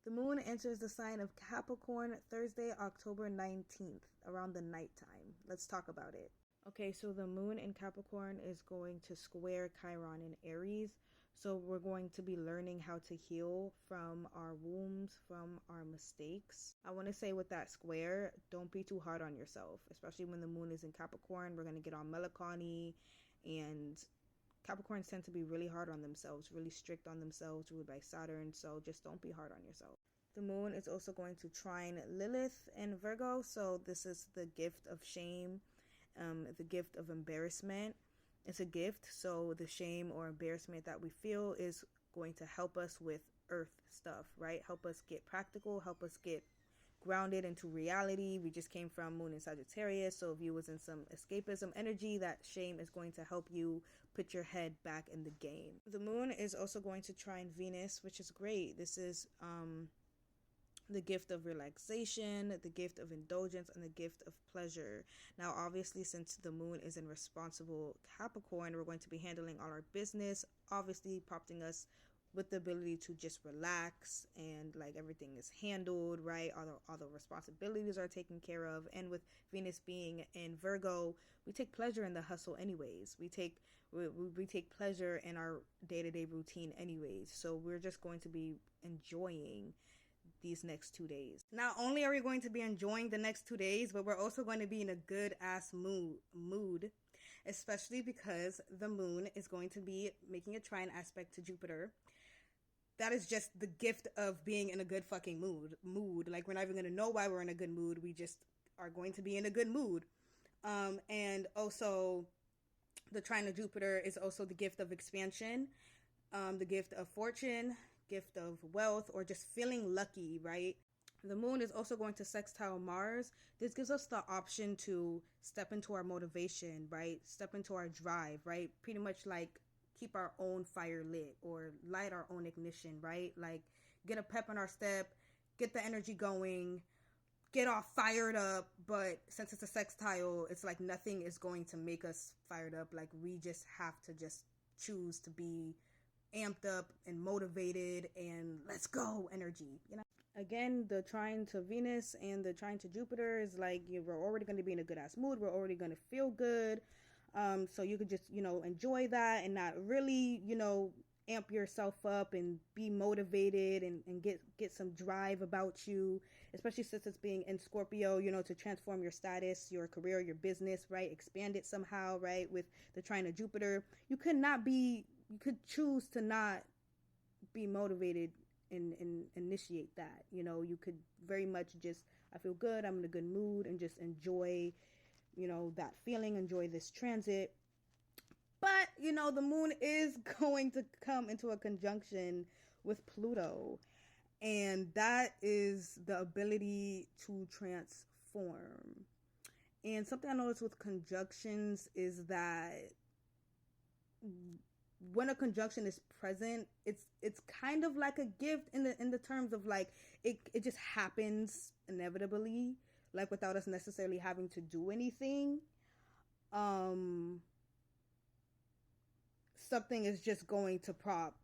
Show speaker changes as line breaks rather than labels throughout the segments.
The moon enters the sign of Capricorn Thursday, October 19th, around the nighttime. Let's talk about it. Okay, so the moon in Capricorn is going to square Chiron in Aries. So we're going to be learning how to heal from our wounds, from our mistakes. I want to say with that square, don't be too hard on yourself, especially when the moon is in Capricorn. We're going to get on melancholy, and Capricorns tend to be really hard on themselves, really strict on themselves, ruled by Saturn. So just don't be hard on yourself. The moon is also going to trine Lilith in Virgo. So this is the gift of shame, the gift of embarrassment. It's a gift. So the shame or embarrassment that we feel is going to help us with earth stuff, right? Help us get practical, help us get grounded into reality. We just came from moon in Sagittarius, so if you was in some escapism energy, that shame is going to help you put your head back in the game. The moon is also going to trine Venus, which is great. This is the gift of relaxation, the gift of indulgence, and the gift of pleasure. Now, obviously, since the moon is in responsible Capricorn, we're going to be handling all our business, obviously prompting us with the ability to just relax and like everything is handled, right? All the responsibilities are taken care of. And with Venus being in Virgo, we take pleasure in the hustle anyways. We take pleasure in our day-to-day routine anyways. So we're just going to be enjoying these next 2 days. Not only are we going to be enjoying the next 2 days, but we're also going to be in a good ass mood, especially because the moon is going to be making a trine aspect to Jupiter. That is just the gift of being in a good fucking mood. Like, we're not even going to know why we're in a good mood. We just are going to be in a good mood. And also the trine of Jupiter is also the gift of expansion, the gift of fortune, gift of wealth, or just feeling lucky, right? The moon is also going to sextile Mars. This gives us the option to step into our motivation, right? Step into our drive, right? Pretty much like keep our own fire lit or light our own ignition, right? Like get a pep in our step, get the energy going, get all fired up. But since it's a sextile, it's like nothing is going to make us fired up. Like we just have to just choose to be amped up and motivated and let's go energy, you know? Again, the trine to Venus and the trine to Jupiter is like we're already going to be in a good ass mood. We're already going to feel good. So you could just, enjoy that and not really, amp yourself up and be motivated and get some drive about you, especially since it's being in Scorpio, to transform your status, your career, your business, right? Expand it somehow, right? With the trine of Jupiter, you could choose to not be motivated and initiate that. You could very much just, I feel good, I'm in a good mood, and just enjoy, that feeling, enjoy this transit. But, the moon is going to come into a conjunction with Pluto. And that is the ability to transform. And something I noticed with conjunctions is that when a conjunction is present, it's kind of like a gift in the terms of like it just happens inevitably, like without us necessarily having to do anything. Something is just going to prompt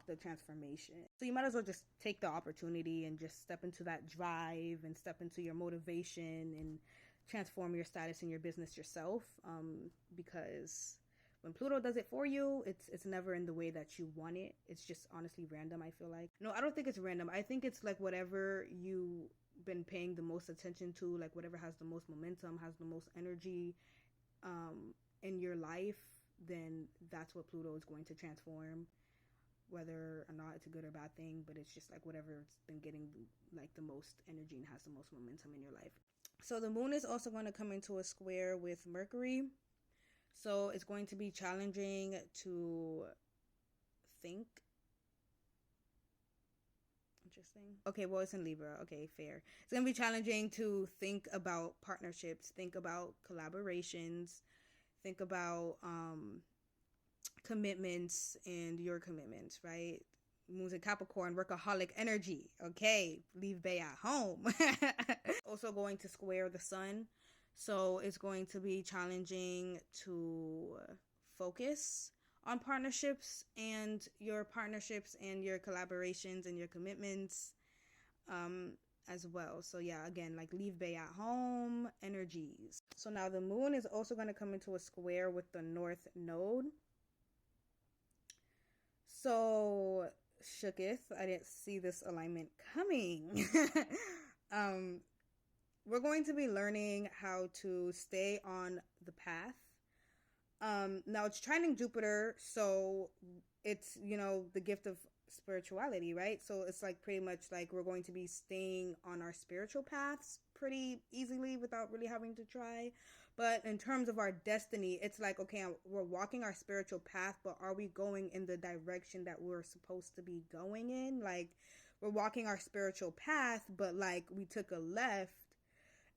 the transformation. So you might as well just take the opportunity and just step into that drive and step into your motivation and transform your status in your business yourself, because when Pluto does it for you, it's never in the way that you want it. It's just honestly random, I feel like. No, I don't think it's random. I think it's like whatever you've been paying the most attention to, like whatever has the most momentum, has the most energy in your life, then that's what Pluto is going to transform. Whether or not it's a good or bad thing, but it's just like whatever it's been getting like the most energy and has the most momentum in your life. So the moon is also going to come into a square with Mercury. So it's going to be challenging to think. Interesting. Okay, well, it's in Libra. Okay, fair. It's going to be challenging to think about partnerships, think about collaborations, think about commitments and your commitments, right? Moon's in Capricorn, workaholic energy. Okay, leave Bay at home. Also going to square the sun. So it's going to be challenging to focus on partnerships and your collaborations and your commitments. as well. So yeah, again, like leave Bay at home energies. So now the moon is also going to come into a square with the north node. So shooketh, I didn't see this alignment coming. um, we're going to be learning how to stay on the path. Now it's trining Jupiter, so it's, you know, the gift of spirituality, right? So it's like pretty much like we're going to be staying on our spiritual paths pretty easily without really having to try. But in terms of our destiny, it's like, okay, we're walking our spiritual path, but are we going in the direction that we're supposed to be going in? Like, we're walking our spiritual path, but like we took a left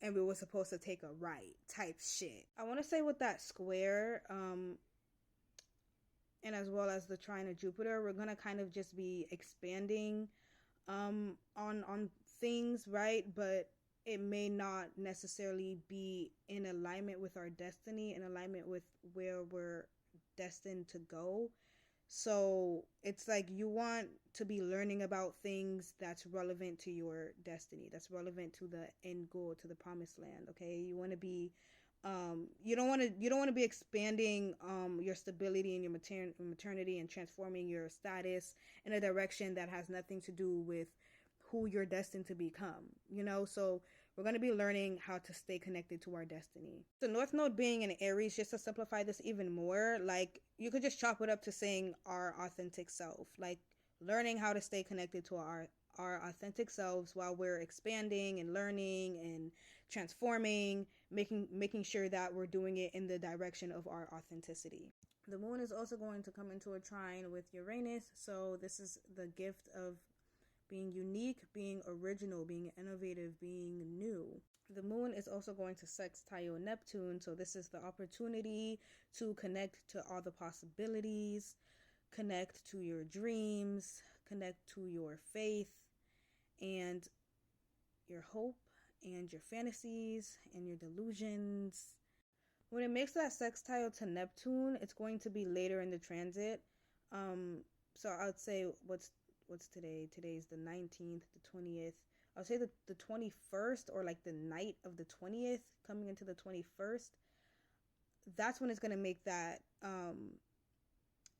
and we were supposed to take a right type shit. I want to say with that square, and as well as the trine of Jupiter, we're gonna kind of just be expanding on things, right? But it may not necessarily be in alignment with our destiny, in alignment with where we're destined to go. So it's like you want to be learning about things that's relevant to your destiny, that's relevant to the end goal, to the promised land. Okay, you want to be you don't want to be expanding your stability and your maternity and transforming your status in a direction that has nothing to do with who you're destined to become, you know. So we're going to be learning how to stay connected to our destiny. The North Node being in Aries, just to simplify this even more, like you could just chop it up to saying our authentic self, like learning how to stay connected to our authentic selves while we're expanding and learning and transforming, making sure that we're doing it in the direction of our authenticity. The moon is also going to come into a trine with Uranus, so this is the gift of being unique, being original, being innovative, being new. The moon is also going to sextile Neptune, so this is the opportunity to connect to all the possibilities, connect to your dreams, connect to your faith and your hope and your fantasies and your delusions. When it makes that sextile to Neptune, it's going to be later in the transit. So I would say what's today? Today's the 19th, the 20th. I would say the 21st, or like the night of the 20th coming into the 21st. That's when it's going to make that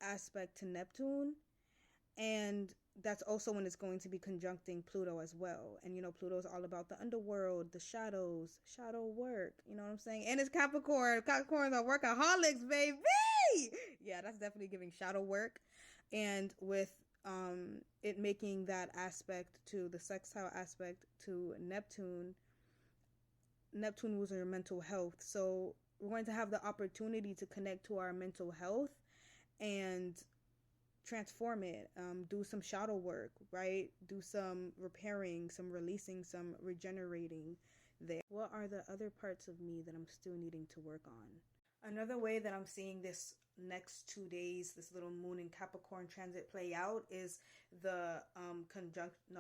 aspect to Neptune. And that's also when it's going to be conjuncting Pluto as well. And, you know, Pluto's all about the underworld, the shadows, shadow work. You know what I'm saying? And it's Capricorn. Capricorns are workaholics, baby! Yeah, that's definitely giving shadow work. And with it making that aspect to the sextile aspect to Neptune was your mental health. So we're going to have the opportunity to connect to our mental health and transform it, do some shadow work, right? Do some repairing, some releasing, some regenerating there. What are the other parts of me that I'm still needing to work on? Another way that I'm seeing this next 2 days, this little moon in Capricorn transit play out, is the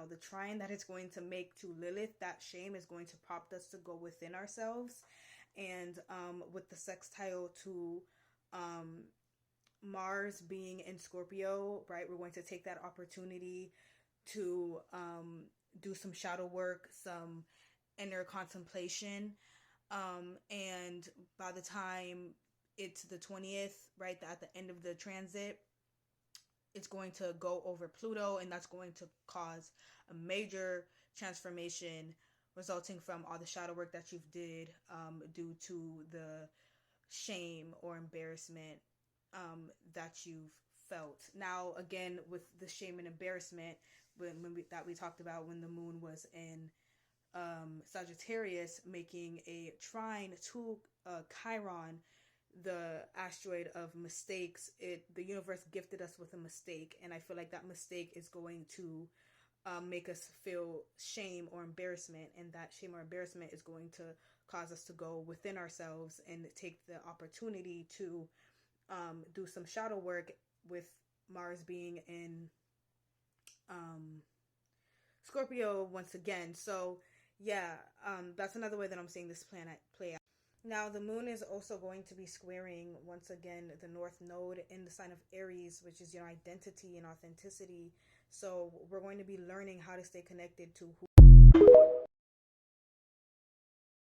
the trine that it's going to make to Lilith. That shame is going to prompt us to go within ourselves. And with the sextile to Mars being in Scorpio, right, we're going to take that opportunity to do some shadow work, some inner contemplation, and by the time it's the 20th, right, at the end of the transit, it's going to go over Pluto, and that's going to cause a major transformation resulting from all the shadow work that you've did due to the shame or embarrassment that you've felt. Now, again, with the shame and embarrassment that we talked about when the moon was in Sagittarius, making a trine to Chiron, the asteroid of mistakes, the universe gifted us with a mistake, and I feel like that mistake is going to make us feel shame or embarrassment, and that shame or embarrassment is going to cause us to go within ourselves and take the opportunity to do some shadow work, with Mars being in Scorpio once again. So yeah, that's another way that I'm seeing this planet play out. Now, the moon is also going to be squaring, once again, the North Node in the sign of Aries, which is your identity and authenticity. So we're going to be learning how to stay connected to who